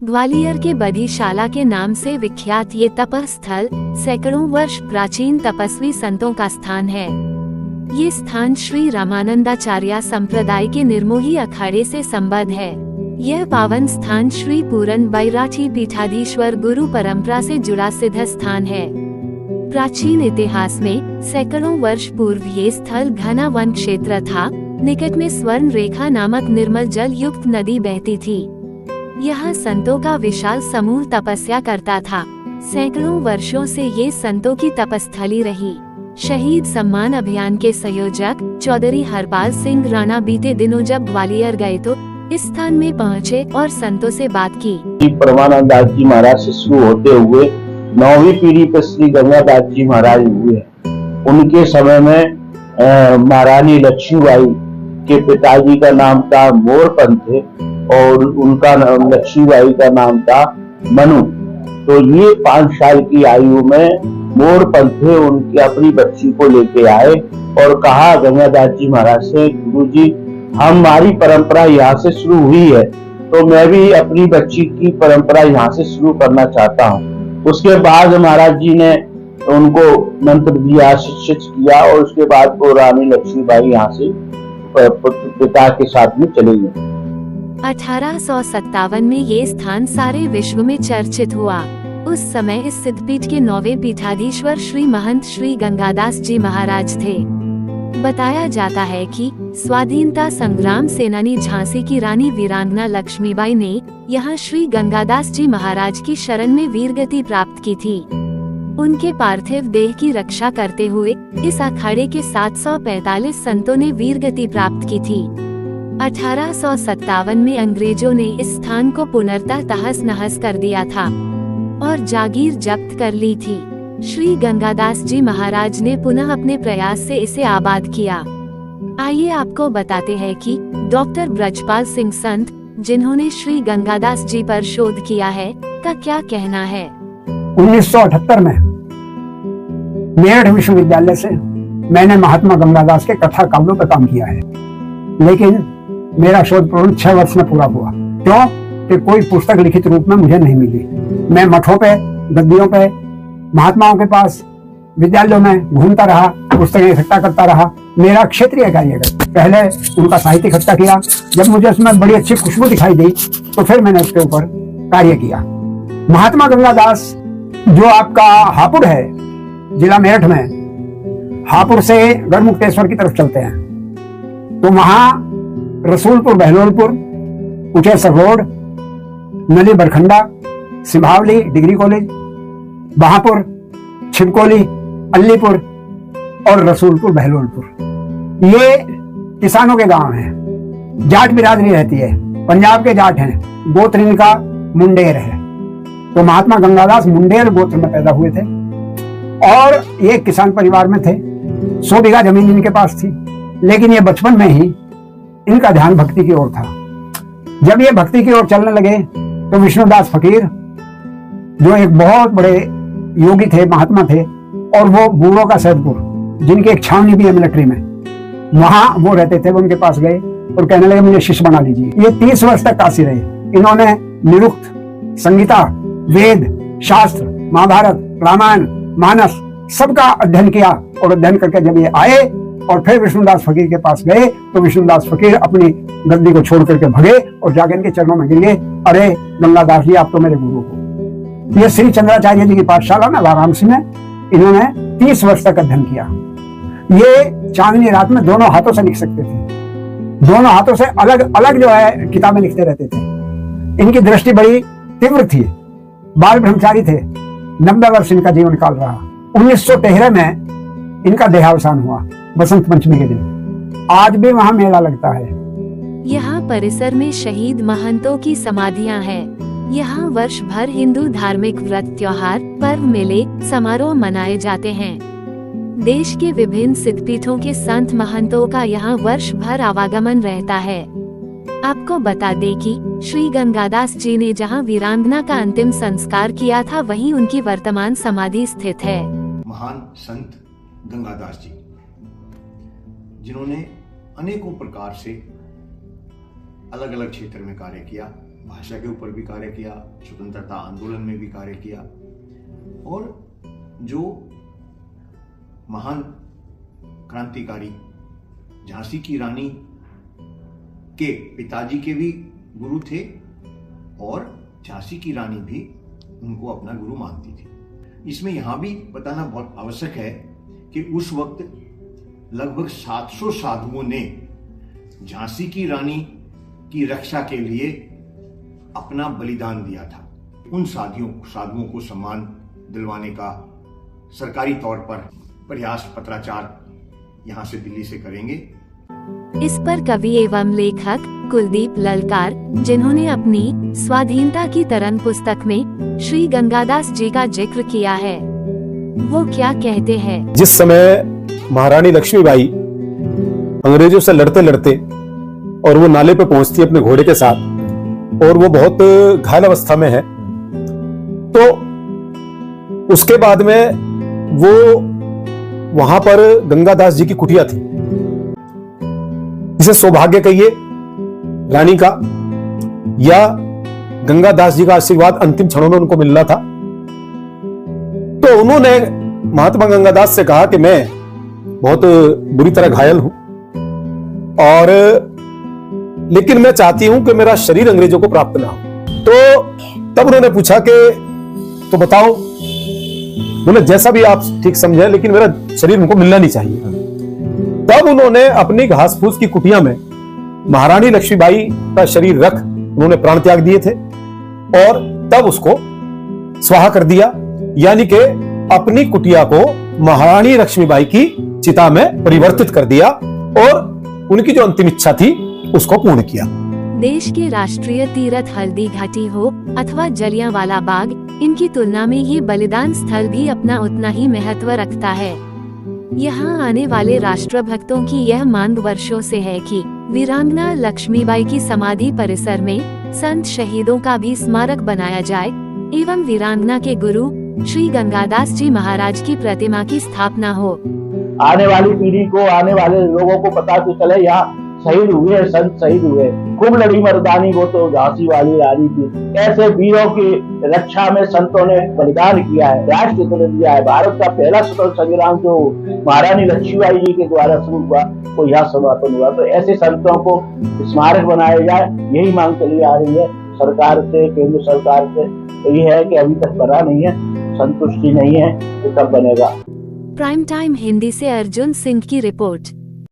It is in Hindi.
ग्वालियर के बधीशाला के नाम से विख्यात ये तपस्थल सैकड़ों वर्ष प्राचीन तपस्वी संतों का स्थान है। ये स्थान श्री रामानंदाचार्य संप्रदाय के निर्मोही अखाड़े से संबद्ध है। यह पावन स्थान श्री पूरन बैराठी पीठाधीश्वर गुरु परंपरा से जुड़ा सिद्ध स्थान है। प्राचीन इतिहास में सैकड़ों वर्ष पूर्व ये स्थल घना वन क्षेत्र था। निकट में स्वर्ण रेखा नामक निर्मल जल युक्त नदी बहती थी। यहाँ संतों का विशाल समूह तपस्या करता था। सैकड़ों वर्षों से ये संतों की तपस्थली रही। शहीद सम्मान अभियान के संयोजक चौधरी हरपाल सिंह राणा बीते दिनों जब ग्वालियर गए तो इस स्थान में पहुँचे और संतों से बात की। परमानंद दास जी महाराज से शुरू होते हुए 9वीं पीढ़ी पर श्री गंगादास जी महाराज हुए। उनके समय में महारानी लक्ष्मीबाई के पिताजी का नाम था मोरपंथ और उनका नाम लक्ष्मीबाई का नाम था मनु। तो ये 5 साल की आयु में मोरपंथ उनकी अपनी बच्ची को लेके आए और कहा गंगादास जी महाराज से, गुरुजी हमारी परंपरा यहाँ से शुरू हुई है तो मैं भी अपनी बच्ची की परंपरा यहाँ से शुरू करना चाहता हूँ। उसके बाद महाराज जी ने उनको मंत्र दिया, शिक्षित किया और उसके बाद वो रानी लक्ष्मीबाई यहाँ से पिता के साथ में चले गए। 1857 में ये स्थान सारे विश्व में चर्चित हुआ। उस समय इस सिद्धपीठ के 9वें पीठाधीश्वर श्री महंत श्री गंगादास जी महाराज थे। बताया जाता है कि स्वाधीनता संग्राम सेनानी झांसी की रानी वीरांगना लक्ष्मीबाई ने यहाँ श्री गंगादास जी महाराज की शरण में वीरगति प्राप्त की थी। उनके पार्थिव देह की रक्षा करते हुए इस अखाड़े के 745 संतों ने वीरगति प्राप्त की थी। 1857 में अंग्रेजों ने इस स्थान को पुनर्तः तहस नहस कर दिया था और जागीर जब्त कर ली थी। श्री गंगादास जी महाराज ने पुनः अपने प्रयास से इसे आबाद किया। आइए आपको बताते हैं कि डॉक्टर ब्रजपाल सिंह संत, जिन्होंने श्री गंगादास जी पर शोध किया है, का क्या कहना है। 1978 में मेरठ विश्वविद्यालय से मैंने महात्मा गंगादास के कथा काव्यों पर काम किया है, लेकिन मेरा शोध प्रबंध 6 वर्ष में पूरा हुआ। क्यों कि कोई पुस्तक लिखित रूप में मुझे नहीं मिली। मैं मठों पे, गद्दियों पे, महात्माओं के पास, विद्यालयों में घूमता रहा, पुस्तकें इकट्ठा करता रहा। मेरा क्षेत्रीय कार्य पहले उनका साहित्य इकट्ठा किया। जब मुझे उसमें बड़ी अच्छी खुशबू दिखाई दी तो फिर मैंने उसके ऊपर कार्य किया। महात्मा गंगादास जो आपका हापुड़ है, जिला मेरठ में, हापुड़ से गढ़मुक्तेश्वर की तरफ चलते हैं तो वहां रसूलपुर, बहलोलपुर, कुचेसर रोड, नली बरखंडा, सिंभावली डिग्री कॉलेज, बहापुर, छिपकोली, अलीपुर और रसूलपुर, बहलोलपुर, ये किसानों के गांव हैं। जाट बिरादरी रहती है, पंजाब के जाट हैं, गोत्र इनका मुंडेर है। तो महात्मा गंगादास मुंडेर गोत्र में पैदा हुए थे और ये किसान परिवार में थे। 100 बीघा जमीन इनके पास थी, लेकिन ये बचपन में ही इनका ध्यान भक्ति की ओर था। जब ये भक्ति की ओर चलने लगे तो विष्णुदास फकीर, जो एक बहुत बड़े योगी थे, महात्मा थे, और वो बूढ़ों का सैदपुर, जिनकी एक छावनी भी है मिलिट्री में, वहां वो रहते थे। वो उनके पास गए और कहने लगे मुझे शिष्य बना लीजिए। ये 30 वर्ष तक काशी रहे। इन्होंने निरुक्त, संगीता, वेद, शास्त्र, महाभारत, रामायण, मानस सबका अध्ययन किया और अध्ययन करके जब ये आए और फिर विष्णुदास फकीर के पास गए तो विष्णुदास फकीर अपनी गद्दी को छोड़ करके भगे और जाके इनके चरणों में गिर गए। अरे गंगादास जी, आप तो मेरे गुरु हो। ये श्री चंद्राचार्य जी की पाठशाला में वाराणसी में इन्होंने 30 वर्ष तक अध्ययन किया। ये चांदनी रात में दोनों हाथों से लिख सकते थे, दोनों हाथों से अलग अलग जो है किताबें लिखते रहते थे। इनकी दृष्टि बड़ी तीव्र थी। बाल ब्रह्मचारी थे। 90 वर्ष इनका जीवन काल रहा। 1913 में इनका देहावसान हुआ, बसंत पंचमी के दिन। आज भी वहाँ मेला लगता है। यहाँ परिसर में शहीद महंतों की समाधियाँ हैं। यहाँ वर्ष भर हिंदू धार्मिक व्रत, त्योहार, पर्व, मेले, समारोह मनाए जाते हैं। देश के विभिन्न सिद्धपीठों के संत महंतों का यहाँ वर्ष भर आवागमन रहता है। आपको बता दें कि श्री गंगादास जी ने जहाँ वीरांगना का अंतिम संस्कार किया था, वहीं उनकी वर्तमान समाधि स्थित है। महान संत गंगादास जी, जिन्होंने अनेकों प्रकार से अलग अलग क्षेत्र में कार्य किया, भाषा के ऊपर भी कार्य किया, स्वतंत्रता आंदोलन में भी कार्य किया, और जो महान क्रांतिकारी झांसी की रानी के पिताजी के भी गुरु थे, और झांसी की रानी भी उनको अपना गुरु मानती थी। इसमें यहां भी बताना बहुत आवश्यक है कि उस वक्त लगभग 700 साधुओं ने झांसी की रानी की रक्षा के लिए अपना बलिदान दिया था। उन साधुओं को सम्मान दिलवाने का सरकारी तौर पर प्रयास पत्राचार यहां से दिल्ली से करेंगे। इस पर कवि एवं लेखक कुलदीप ललकार, जिन्होंने अपनी स्वाधीनता की तरन पुस्तक में श्री गंगादास जी का जिक्र किया है, वो क्या कहते हैं। जिस समय महारानी लक्ष्मीबाई अंग्रेजों से लड़ते लड़ते और वो नाले पे पहुंचती है अपने घोड़े के साथ, और वो बहुत घायल अवस्था में है, तो उसके बाद में वो वहां पर गंगादास जी की कुटिया थी, जिसे सौभाग्य कहिए रानी का, या गंगादास जी का आशीर्वाद अंतिम क्षणों में उनको मिल रहा था। तो उन्होंने महात्मा गंगादास से कहा कि मैं बहुत बुरी तरह घायल हूं, और लेकिन मैं चाहती हूं कि मेरा शरीर अंग्रेजों को प्राप्त ना हो। तो तब उन्होंने पूछा कि तो बताओ, बोले जैसा भी आप ठीक समझे, लेकिन मेरा शरीर उनको मिलना नहीं चाहिए। तब उन्होंने अपनी घास फूस की कुटिया में महारानी लक्ष्मीबाई का शरीर रख उन्होंने प्राण त्याग दिए थे, और तब उसको स्वाहा कर दिया, यानी कि अपनी कुटिया को महारानी लक्ष्मीबाई की चिता में परिवर्तित कर दिया, और उनकी जो अंतिम इच्छा थी उसको पूर्ण किया। देश के राष्ट्रीय तीर्थ हल्दी घाटी हो अथवा जलियांवाला बाग, इनकी तुलना में ये बलिदान स्थल भी अपना उतना ही महत्व रखता है। यहाँ आने वाले राष्ट्रभक्तों की यह मांग वर्षों से है कि वीरांगना लक्ष्मीबाई की समाधि परिसर में संत शहीदों का भी स्मारक बनाया जाए, एवं वीरांगना के गुरु श्री गंगादास जी महाराज की प्रतिमा की स्थापना हो। आने वाली पीढ़ी को, आने वाले लोगों को पता तो चले यहाँ शहीद हुए, संत शहीद हुए। खूब लड़ी मर्दानी वो तो झांसी वाली रानी थी। ऐसे वीरों की रक्षा में संतों ने बलिदान किया है, राष्ट्र को दिया है। भारत का पहला स्वतंत्रता संग्राम जो महारानी लक्ष्मीबाई जी के द्वारा शुरू हुआ, वो यहाँ समापन हुआ। तो ऐसे संतों को स्मारक बनाया जाए, यही मांग चली आ रही है सरकार से, केंद्र सरकार से। तो ये है कि अभी तक बना नहीं है, संतुष्टि नहीं है, तो कब बनेगा। प्राइम टाइम हिंदी से अर्जुन सिंह की रिपोर्ट।